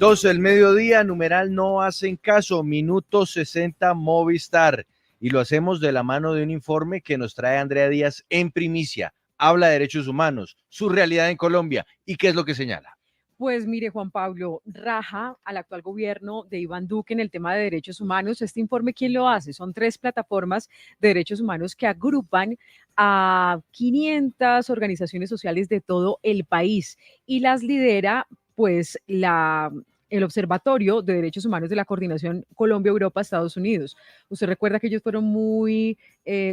12 del mediodía, numeral no hacen caso, minuto 60 Movistar. Y lo hacemos de la mano de un informe que nos trae Andrea Díaz en primicia. Habla de derechos humanos, su realidad en Colombia y qué es lo que señala. Pues mire, Juan Pablo, raja al actual gobierno de Iván Duque en el tema de derechos humanos. Este informe, ¿quién lo hace? Son 3 plataformas de derechos humanos que agrupan a 500 organizaciones sociales de todo el país y las lidera pues el Observatorio de Derechos Humanos de la Coordinación Colombia-Europa-Estados Unidos. Usted recuerda que ellos fueron muy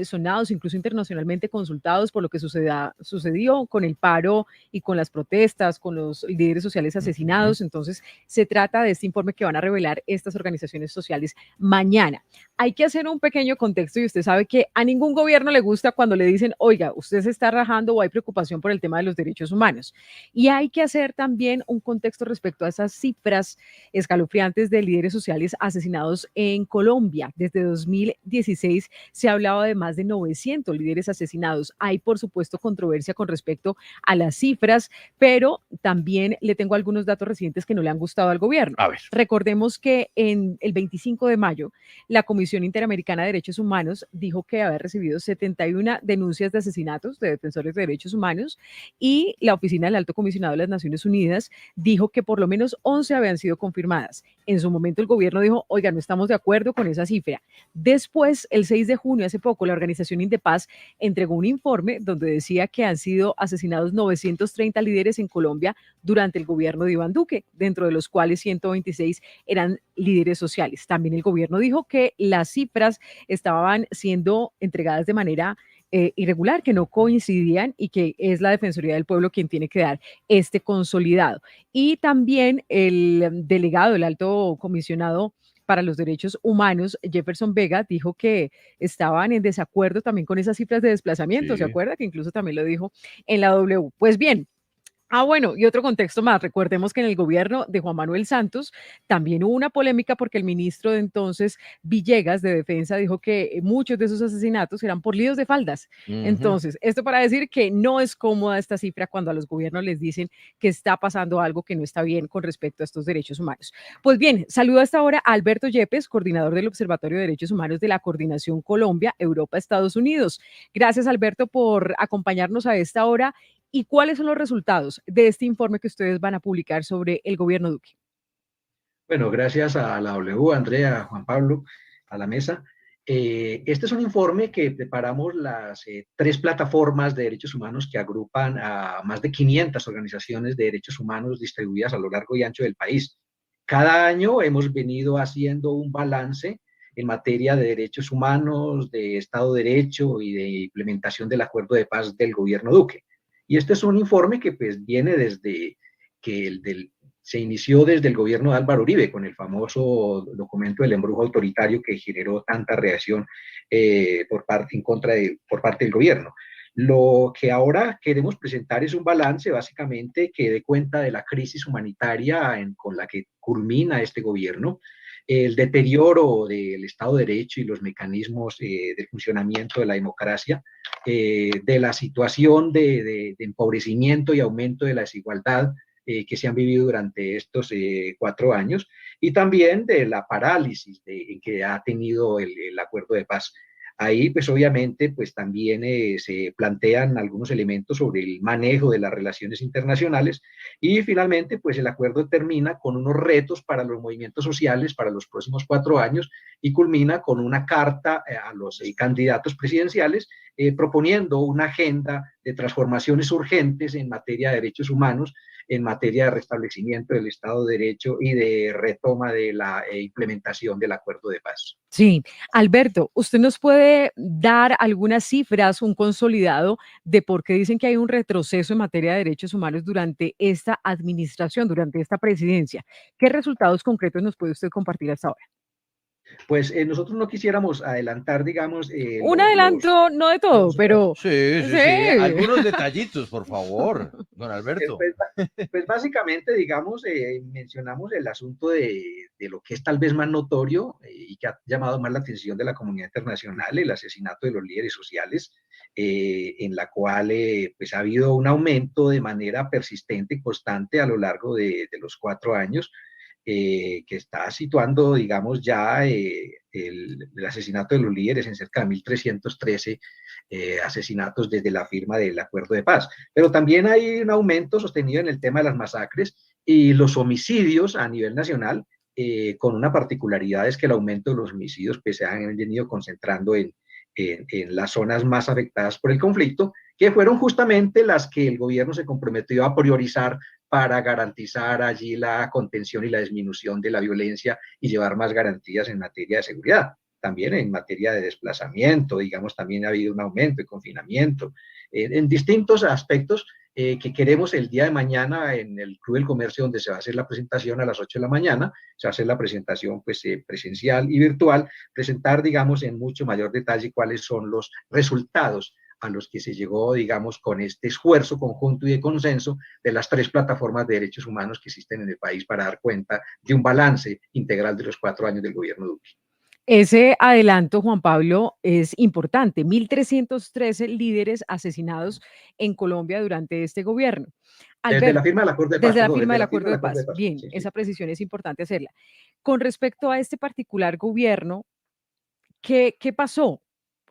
sonados, incluso internacionalmente consultados por lo que sucedió con el paro y con las protestas, con los líderes sociales asesinados. Entonces, se trata de este informe que van a revelar estas organizaciones sociales mañana. Hay que hacer un pequeño contexto y usted sabe que a ningún gobierno le gusta cuando le dicen, oiga, usted se está rajando o hay preocupación por el tema de los derechos humanos. Y hay que hacer también un contexto respecto a esas cifras escalofriantes de líderes sociales asesinados en Colombia. Desde 2016 se hablaba de más de 900 líderes asesinados. Hay, por supuesto, controversia con respecto a las cifras, pero también le tengo algunos datos recientes que no le han gustado al gobierno. A ver. Recordemos que en el 25 de mayo, la Comisión Interamericana de Derechos Humanos dijo que había recibido 71 denuncias de asesinatos de defensores de derechos humanos y la Oficina del Alto Comisionado de las Naciones Unidas dijo que por lo menos 11 habían sido confirmadas. En su momento el gobierno dijo, oiga, no estamos de acuerdo con esa cifra. Después, el 6 de junio, hace poco, la organización Indepaz entregó un informe donde decía que han sido asesinados 930 líderes en Colombia durante el gobierno de Iván Duque, dentro de los cuales 126 eran líderes sociales. También el gobierno dijo que las cifras estaban siendo entregadas de manera irregular, que no coincidían y que es la Defensoría del Pueblo quien tiene que dar este consolidado. Y también el delegado, el alto comisionado para los derechos humanos, Jefferson Vega, dijo que estaban en desacuerdo también con esas cifras de desplazamiento. ¿Se acuerda? Que incluso también lo dijo en la W. Pues bien, bueno, y otro contexto más. Recordemos que en el gobierno de Juan Manuel Santos también hubo una polémica porque el ministro de entonces, Villegas, de Defensa, dijo que muchos de esos asesinatos eran por líos de faldas. Entonces, esto para decir que no es cómoda esta cifra cuando a los gobiernos les dicen que está pasando algo que no está bien con respecto a estos derechos humanos. Pues bien, saludo a esta hora a Alberto Yepes, coordinador del Observatorio de Derechos Humanos de la Coordinación Colombia, Europa, Estados Unidos. Gracias, Alberto, por acompañarnos a esta hora. ¿Y cuáles son los resultados de este informe que ustedes van a publicar sobre el gobierno Duque? Bueno, gracias a la W, Andrea, a Juan Pablo, a la mesa. Este es un informe que preparamos las 3 plataformas de derechos humanos que agrupan a más de 500 organizaciones de derechos humanos distribuidas a lo largo y ancho del país. Cada año hemos venido haciendo un balance en materia de derechos humanos, de Estado de Derecho y de implementación del acuerdo de paz del gobierno Duque. Y este es un informe que pues viene desde que se inició desde el gobierno de Álvaro Uribe, con el famoso documento del embrujo autoritario que generó tanta reacción por parte del gobierno. Lo que ahora queremos presentar es un balance básicamente que dé cuenta de la crisis humanitaria con la que culmina este gobierno, el deterioro del Estado de Derecho y los mecanismos de funcionamiento de la democracia, de la situación de empobrecimiento y aumento de la desigualdad que se han vivido durante estos 4 años, y también de la parálisis que ha tenido el acuerdo de paz. Ahí, pues obviamente, pues también se plantean algunos elementos sobre el manejo de las relaciones internacionales, y finalmente, pues el acuerdo termina con unos retos para los movimientos sociales para los próximos 4 años y culmina con una carta a los candidatos presidenciales proponiendo una agenda de transformaciones urgentes en materia de derechos humanos, en materia de restablecimiento del Estado de Derecho y de retoma de la implementación del acuerdo de paz. Sí, Alberto, ¿usted nos puede dar algunas cifras, un consolidado de por qué dicen que hay un retroceso en materia de derechos humanos durante esta administración, durante esta presidencia? ¿Qué resultados concretos nos puede usted compartir hasta ahora? Pues nosotros no quisiéramos adelantar, digamos, Un adelanto, no de todo, pero Sí. sí. Algunos detallitos, por favor, don Alberto. Pues, pues básicamente, digamos, mencionamos el asunto de lo que es tal vez más notorio y que ha llamado más la atención de la comunidad internacional, el asesinato de los líderes sociales, en la cual pues ha habido un aumento de manera persistente y constante a lo largo de los 4 años. que está situando, digamos, ya el asesinato de los líderes en cerca de 1.313 asesinatos desde la firma del acuerdo de paz. Pero también hay un aumento sostenido en el tema de las masacres y los homicidios a nivel nacional, con una particularidad es que el aumento de los homicidios pues, se han venido concentrando en las zonas más afectadas por el conflicto, que fueron justamente las que el gobierno se comprometió a priorizar para garantizar allí la contención y la disminución de la violencia y llevar más garantías en materia de seguridad. También en materia de desplazamiento, digamos, también ha habido un aumento de confinamiento, en distintos aspectos que queremos el día de mañana en el Club del Comercio, donde se va a hacer la presentación a las 8 de la mañana, se va a hacer la presentación pues, presencial y virtual, presentar, digamos, en mucho mayor detalle cuáles son los resultados a los que se llegó, digamos, con este esfuerzo conjunto y de consenso de las 3 plataformas de derechos humanos que existen en el país para dar cuenta de un balance integral de los 4 años del gobierno Duque. Ese adelanto, Juan Pablo, es importante. 1.313 líderes asesinados en Colombia durante este gobierno. Desde la Alberto, firma del acuerdo de paz, desde la perdón, firma desde del la firma acuerdo del de acuerdo de paz. paz. Bien, Sí, sí. esa precisión es importante hacerla. Con respecto a este particular gobierno, ¿qué pasó?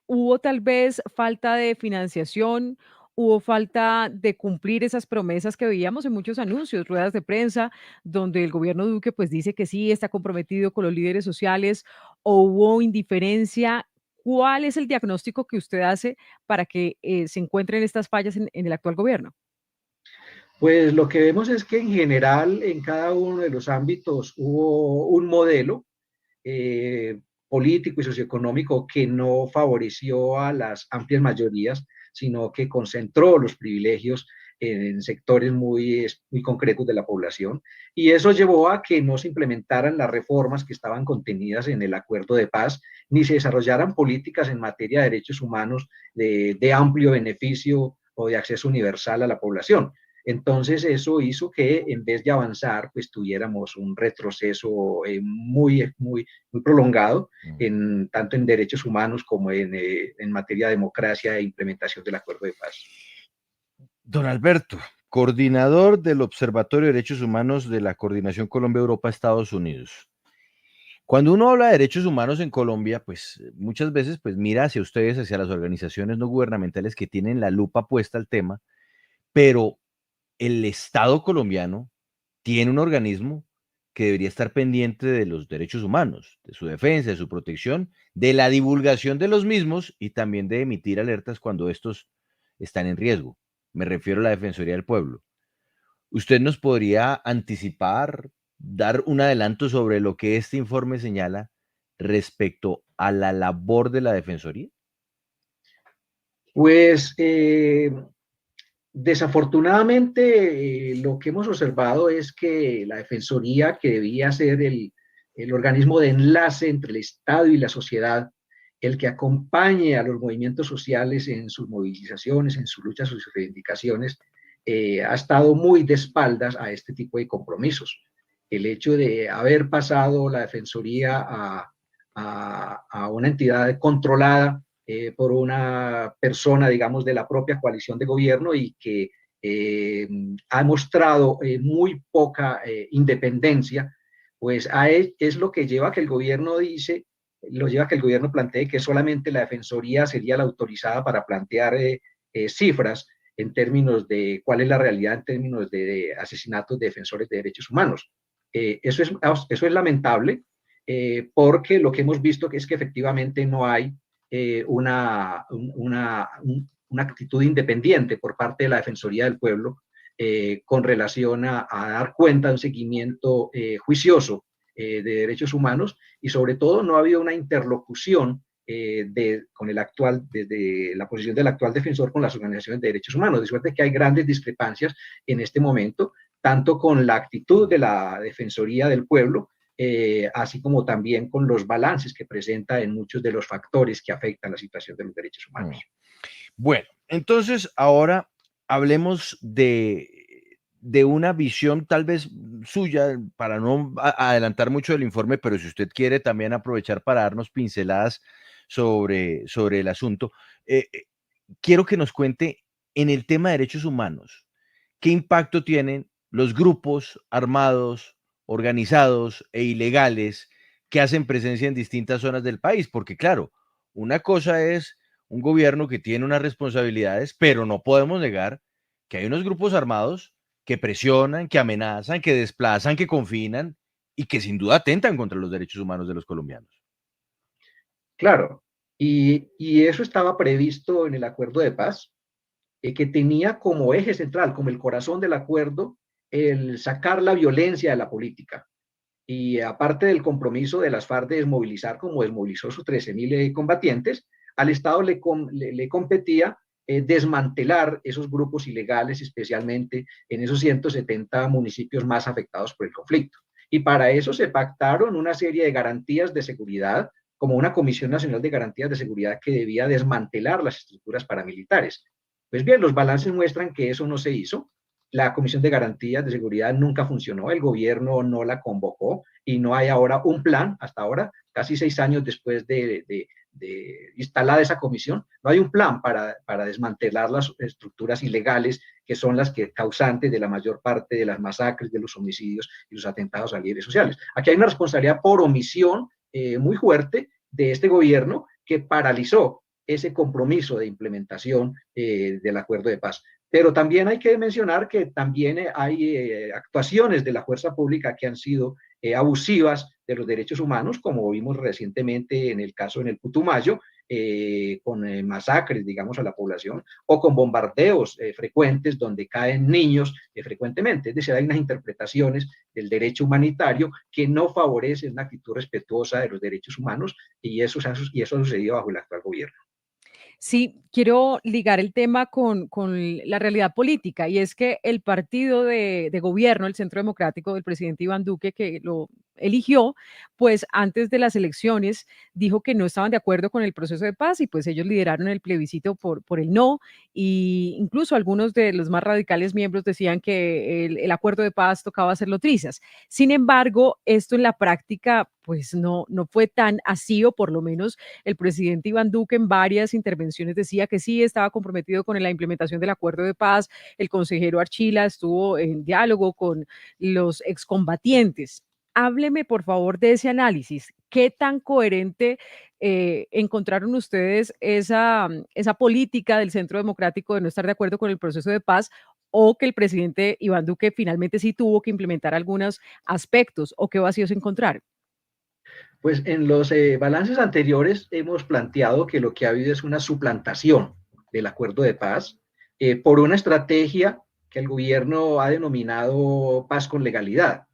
¿Hubo tal vez falta de financiación? ¿Hubo falta de cumplir esas promesas que veíamos en muchos anuncios, ruedas de prensa, donde el gobierno Duque pues dice que sí, está comprometido con los líderes sociales? ¿O hubo indiferencia? ¿Cuál es el diagnóstico que usted hace para que se encuentren estas fallas en el actual gobierno? Pues lo que vemos es que en general en cada uno de los ámbitos hubo un modelo político y socioeconómico que no favoreció a las amplias mayorías, sino que concentró los privilegios en sectores muy concretos de la población. Y eso llevó a que no se implementaran las reformas que estaban contenidas en el acuerdo de paz, ni se desarrollaran políticas en materia de derechos humanos de amplio beneficio o de acceso universal a la población. Entonces eso hizo que en vez de avanzar, pues tuviéramos un retroceso muy prolongado, tanto en derechos humanos como en materia de democracia e implementación del acuerdo de paz. Don Alberto, coordinador del Observatorio de Derechos Humanos de la Coordinación Colombia-Europa-Estados Unidos. Cuando uno habla de derechos humanos en Colombia, pues muchas veces pues mira hacia ustedes, hacia las organizaciones no gubernamentales que tienen la lupa puesta al tema, pero el Estado colombiano tiene un organismo que debería estar pendiente de los derechos humanos, de su defensa, de su protección, de la divulgación de los mismos y también de emitir alertas cuando estos están en riesgo. Me refiero a la Defensoría del Pueblo. ¿Usted nos podría anticipar, dar un adelanto sobre lo que este informe señala respecto a la labor de la Defensoría? Pues desafortunadamente lo que hemos observado es que la Defensoría, que debía ser el organismo de enlace entre el Estado y la sociedad, el que acompañe a los movimientos sociales en sus movilizaciones, en sus luchas, sus reivindicaciones, ha estado muy de espaldas a este tipo de compromisos. El hecho de haber pasado la Defensoría a una entidad controlada por una persona, digamos, de la propia coalición de gobierno y que ha mostrado muy poca independencia, pues es lo que lleva a que el gobierno dice, lo lleva a que el gobierno plantee que solamente la Defensoría sería la autorizada para plantear cifras en términos de cuál es la realidad en términos de asesinatos de defensores de derechos humanos. Eso es lamentable porque lo que hemos visto es que efectivamente no hay una actitud independiente por parte de la Defensoría del Pueblo con relación a dar cuenta de un seguimiento juicioso de derechos humanos y sobre todo no ha habido una interlocución desde la posición del actual defensor con las organizaciones de derechos humanos, de suerte que hay grandes discrepancias en este momento, tanto con la actitud de la Defensoría del Pueblo, así como también con los balances que presenta en muchos de los factores que afectan la situación de los derechos humanos. Bueno, entonces ahora hablemos de una visión tal vez suya, para no adelantar mucho del informe, pero si usted quiere también aprovechar para darnos pinceladas sobre el asunto, quiero que nos cuente en el tema de derechos humanos, qué impacto tienen los grupos armados organizados e ilegales que hacen presencia en distintas zonas del país, porque claro, una cosa es un gobierno que tiene unas responsabilidades, pero no podemos negar que hay unos grupos armados que presionan, que amenazan, que desplazan, que confinan y que sin duda atentan contra los derechos humanos de los colombianos. Claro, y eso estaba previsto en el acuerdo de paz, que tenía como eje central, como el corazón del acuerdo, el sacar la violencia de la política. Y aparte del compromiso de las FARC de desmovilizar, como desmovilizó sus 13.000 combatientes, al Estado le competía desmantelar esos grupos ilegales, especialmente en esos 170 municipios más afectados por el conflicto. Y para eso se pactaron una serie de garantías de seguridad, como una Comisión Nacional de Garantías de Seguridad que debía desmantelar las estructuras paramilitares. Pues bien, los balances muestran que eso no se hizo. La Comisión de Garantías de Seguridad nunca funcionó, el gobierno no la convocó y no hay ahora un plan, hasta ahora, casi 6 años después de instalada esa comisión, no hay un plan para desmantelar las estructuras ilegales que son las que causantes de la mayor parte de las masacres, de los homicidios y los atentados a líderes sociales. Aquí hay una responsabilidad por omisión muy fuerte de este gobierno que paralizó ese compromiso de implementación del acuerdo de paz. Pero también hay que mencionar que también hay actuaciones de la fuerza pública que han sido abusivas de los derechos humanos, como vimos recientemente en el caso en el Putumayo, con masacres, digamos, a la población, o con bombardeos frecuentes donde caen niños frecuentemente. Es decir, hay unas interpretaciones del derecho humanitario que no favorecen una actitud respetuosa de los derechos humanos y eso ha sucedido bajo el actual gobierno. Sí, quiero ligar el tema con la realidad política y es que el partido de gobierno, el Centro Democrático del presidente Iván Duque, que lo eligió, pues antes de las elecciones dijo que no estaban de acuerdo con el proceso de paz y pues ellos lideraron el plebiscito por el no y incluso algunos de los más radicales miembros decían que el acuerdo de paz tocaba hacerlo trizas. Sin embargo, esto en la práctica pues no fue tan así o por lo menos el presidente Iván Duque en varias intervenciones decía que sí estaba comprometido con la implementación del acuerdo de paz. El consejero Archila estuvo en diálogo con los excombatientes. Hábleme, por favor, de ese análisis. ¿Qué tan coherente encontraron ustedes esa política del Centro Democrático de no estar de acuerdo con el proceso de paz o que el presidente Iván Duque finalmente sí tuvo que implementar algunos aspectos o qué vacíos encontraron? Pues en los balances anteriores hemos planteado que lo que ha habido es una suplantación del acuerdo de paz por una estrategia que el gobierno ha denominado paz con legalidad.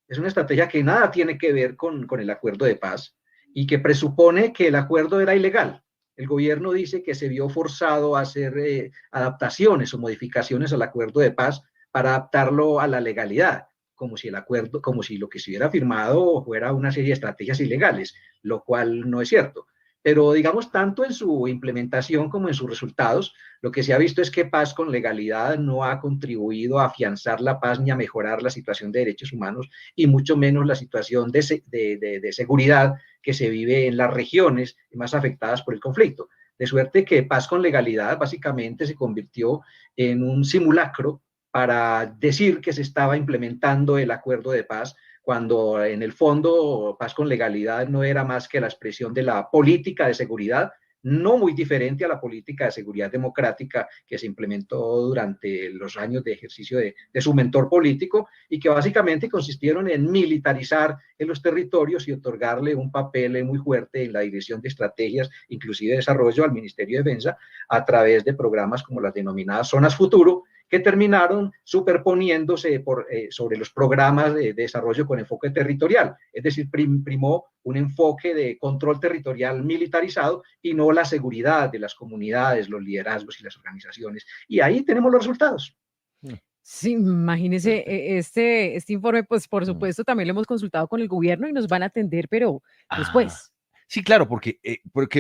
Es una estrategia que nada tiene que ver con el acuerdo de paz y que presupone que el acuerdo era ilegal. El gobierno dice que se vio forzado a hacer adaptaciones o modificaciones al acuerdo de paz para adaptarlo a la legalidad, como si el acuerdo, como si lo que se hubiera firmado fuera una serie de estrategias ilegales, lo cual no es cierto. Pero digamos, tanto en su implementación como en sus resultados, lo que se ha visto es que paz con legalidad no ha contribuido a afianzar la paz ni a mejorar la situación de derechos humanos y mucho menos la situación de seguridad que se vive en las regiones más afectadas por el conflicto. De suerte que paz con legalidad básicamente se convirtió en un simulacro para decir que se estaba implementando el acuerdo de paz, cuando en el fondo paz con legalidad no era más que la expresión de la política de seguridad, no muy diferente a la política de seguridad democrática que se implementó durante los años de ejercicio de su mentor político y que básicamente consistieron en militarizar en los territorios y otorgarle un papel muy fuerte en la dirección de estrategias, inclusive de desarrollo al Ministerio de Defensa, a través de programas como las denominadas zonas futuro, que terminaron superponiéndose sobre los programas de desarrollo con enfoque territorial. Es decir, primó un enfoque de control territorial militarizado y no la seguridad de las comunidades, los liderazgos y las organizaciones. Y ahí tenemos los resultados. Sí, imagínese, este informe, pues por supuesto también lo hemos consultado con el gobierno y nos van a atender, pero Ah, después. sí, claro, porque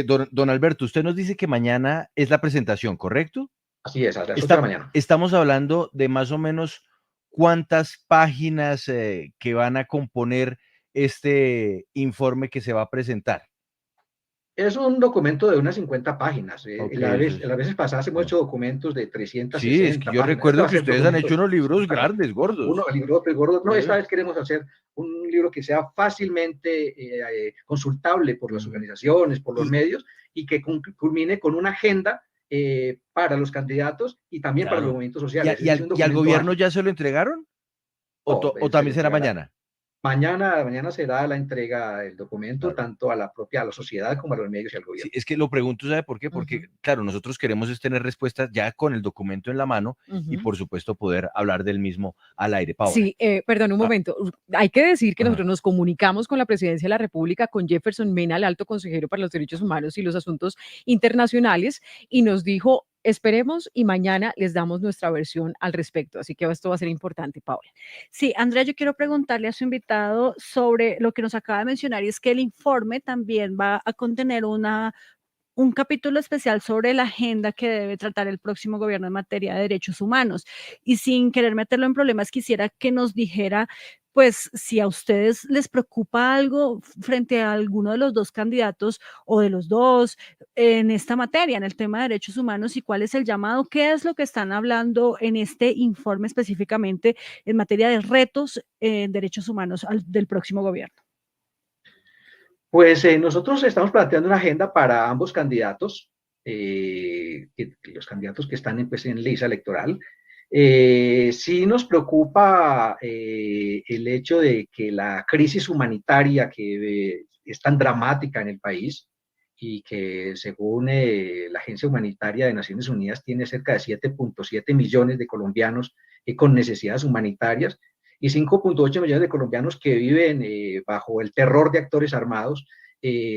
don Alberto, usted nos dice que mañana es la presentación, ¿correcto? Así es, a las 8 de la mañana. Estamos hablando de más o menos cuántas páginas que van a componer este informe que se va a presentar. Es un documento de unas 50 páginas. Ok, Las veces pasadas hemos hecho documentos de sí, es que 360 yo páginas. Este va recuerdo a que ser ustedes han documento hecho de unos libros 50 grandes, uno, gordos. el libro de gordo. No, esta Sí. vez queremos hacer un libro que sea fácilmente consultable por las Ujú. organizaciones, por los Y medios, y que culmine con una agenda para los candidatos y también para los claro. movimientos ¿Y, sociales. Es un y al documento gobierno ágil. ya se lo entregaron? No, O se le también será entregará. mañana? Mañana será la entrega del documento Claro. tanto a la propia a la sociedad como a los medios y al Sí, gobierno. es que lo pregunto, ¿sabe por qué? Porque, Ujú, claro, nosotros queremos es tener respuestas ya con el documento en la mano y, ujú. por supuesto, poder hablar del mismo al aire, Paola. Sí, perdón un Ah, momento. Hay que decir que ajá. nosotros nos comunicamos con la Presidencia de la República, con Jefferson Mena, el alto consejero para los derechos humanos y los asuntos internacionales, y nos dijo, esperemos y mañana les damos nuestra versión al respecto. Así que esto va a ser importante, Paula. Sí, Andrea, yo quiero preguntarle a su invitado sobre lo que nos acaba de mencionar y es que el informe también va a contener un capítulo especial sobre la agenda que debe tratar el próximo gobierno en materia de derechos humanos. Y sin querer meterlo en problemas, quisiera que nos dijera, pues, si a ustedes les preocupa algo frente a alguno de los dos candidatos o de los dos en esta materia, en el tema de derechos humanos, y cuál es el llamado, qué es lo que están hablando en este informe específicamente en materia de retos en derechos humanos del próximo gobierno. Pues nosotros estamos planteando una agenda para ambos candidatos, los candidatos que están pues, en lista electoral. Sí nos preocupa el hecho de que la crisis humanitaria que es tan dramática en el país y que según la Agencia Humanitaria de Naciones Unidas tiene cerca de 7.7 millones de colombianos con necesidades humanitarias, y 5.8 millones de colombianos que viven bajo el terror de actores armados,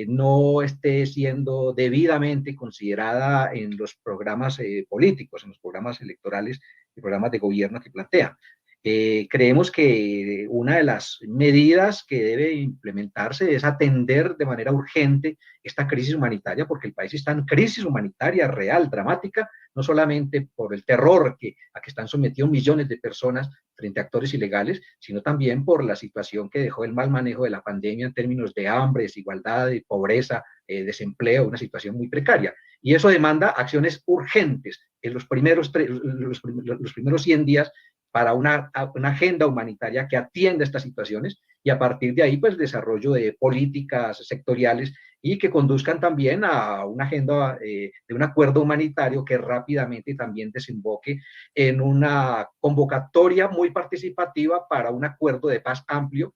no esté siendo debidamente considerada en los programas políticos, en los programas electorales y programas de gobierno que plantean. Creemos que una de las medidas que debe implementarse es atender de manera urgente esta crisis humanitaria, porque el país está en crisis humanitaria real, dramática, no solamente por el terror a que están sometidos millones de personas frente a actores ilegales, sino también por la situación que dejó el mal manejo de la pandemia en términos de hambre, desigualdad, de pobreza, desempleo, una situación muy precaria. Y eso demanda acciones urgentes en los primeros 100 días para una agenda humanitaria que atienda estas situaciones, y a partir de ahí, pues, desarrollo de políticas sectoriales y que conduzcan también a una agenda de un acuerdo humanitario que rápidamente también desemboque en una convocatoria muy participativa para un acuerdo de paz amplio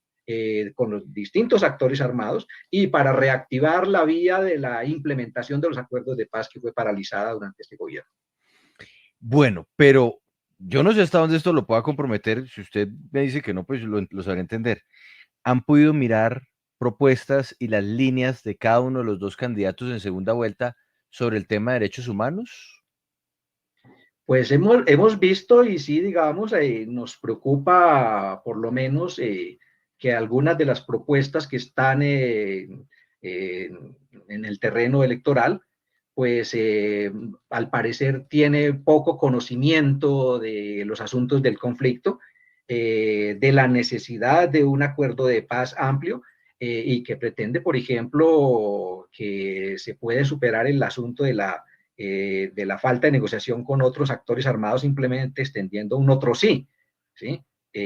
con los distintos actores armados y para reactivar la vía de la implementación de los acuerdos de paz que fue paralizada durante este gobierno. Bueno, pero yo no sé hasta dónde esto lo pueda comprometer. Si usted me dice que no, pues lo sabré entender. ¿Han podido mirar propuestas y las líneas de cada uno de los dos candidatos en segunda vuelta sobre el tema de derechos humanos? Pues hemos visto y sí, digamos, nos preocupa por lo menos que algunas de las propuestas que están en el terreno electoral, pues al parecer tiene poco conocimiento de los asuntos del conflicto, de la necesidad de un acuerdo de paz amplio, y que pretende, por ejemplo, que se puede superar el asunto de la falta de negociación con otros actores armados, simplemente extendiendo un otro sí, ¿sí?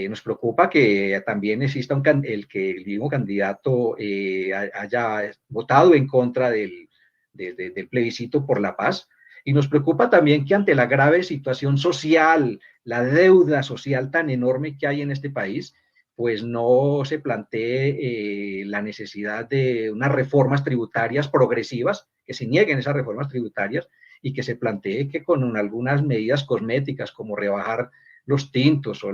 Nos preocupa que también exista el mismo candidato haya votado en contra del plebiscito por la paz, y nos preocupa también que ante la grave situación social, la deuda social tan enorme que hay en este país, pues no se plantee la necesidad de unas reformas tributarias progresivas, que se nieguen esas reformas tributarias y que se plantee que con algunas medidas cosméticas como rebajar los tintos o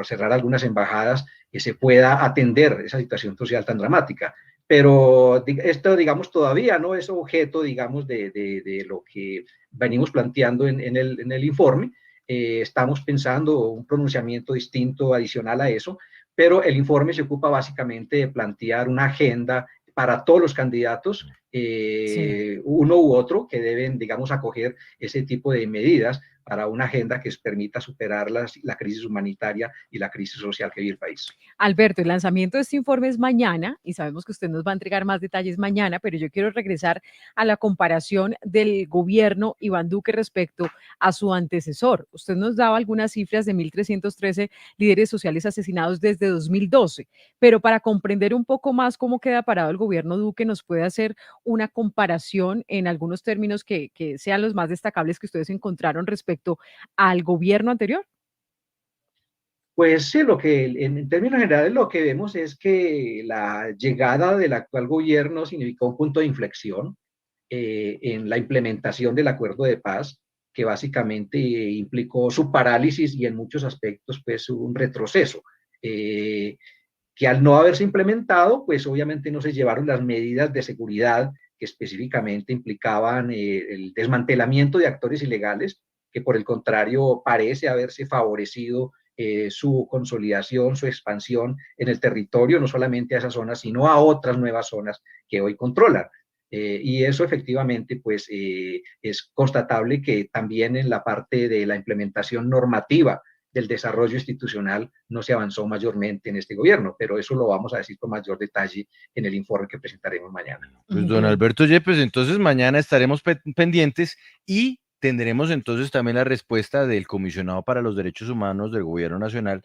cerrar algunas embajadas, que se pueda atender esa situación social tan dramática. Pero esto, digamos, todavía no es objeto, digamos, de lo que venimos planteando en el informe. Estamos pensando un pronunciamiento distinto adicional a eso, pero el informe se ocupa básicamente de plantear una agenda para todos los candidatos, Sí. uno u otro, que deben, digamos, acoger ese tipo de medidas para una agenda que permita superar la crisis humanitaria y la crisis social que vive el país. Alberto, el lanzamiento de este informe es mañana y sabemos que usted nos va a entregar más detalles mañana, pero yo quiero regresar a la comparación del gobierno Iván Duque respecto a su antecesor. Usted nos daba algunas cifras de 1.313 líderes sociales asesinados desde 2012, pero para comprender un poco más cómo queda parado el gobierno Duque, ¿nos puede hacer una comparación en algunos términos que sean los más destacables que ustedes encontraron respecto al gobierno anterior? Pues sí, en términos generales lo que vemos es que la llegada del actual gobierno significó un punto de inflexión en la implementación del acuerdo de paz, que básicamente implicó su parálisis y en muchos aspectos pues un retroceso, que al no haberse implementado, pues obviamente no se llevaron las medidas de seguridad que específicamente implicaban el desmantelamiento de actores ilegales, que por el contrario parece haberse favorecido su consolidación, su expansión en el territorio, no solamente a esas zonas, sino a otras nuevas zonas que hoy controlan. Y eso efectivamente pues es constatable que también en la parte de la implementación normativa del desarrollo institucional no se avanzó mayormente en este gobierno, pero eso lo vamos a decir con mayor detalle en el informe que presentaremos mañana. Pues don Alberto Yepes, entonces mañana estaremos pendientes y tendremos entonces también la respuesta del comisionado para los derechos humanos del gobierno nacional,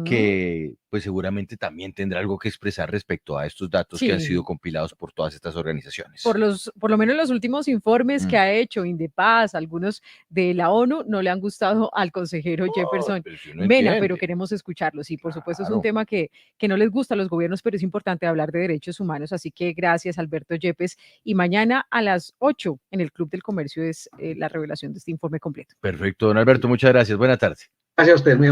que pues seguramente también tendrá algo que expresar respecto a estos datos que han sido compilados por todas estas organizaciones. Por lo menos los últimos informes que ha hecho Indepaz, algunos de la ONU, no le han gustado al consejero Jefferson Mena, pero queremos escucharlos. Y por supuesto es un tema que no les gusta a los gobiernos, pero es importante hablar de derechos humanos. Así que gracias, Alberto Yepes. Y mañana a las 8 en el Club del Comercio es la revelación de este informe completo. Perfecto, don Alberto, muchas gracias. Buena tarde. Gracias a usted. Muy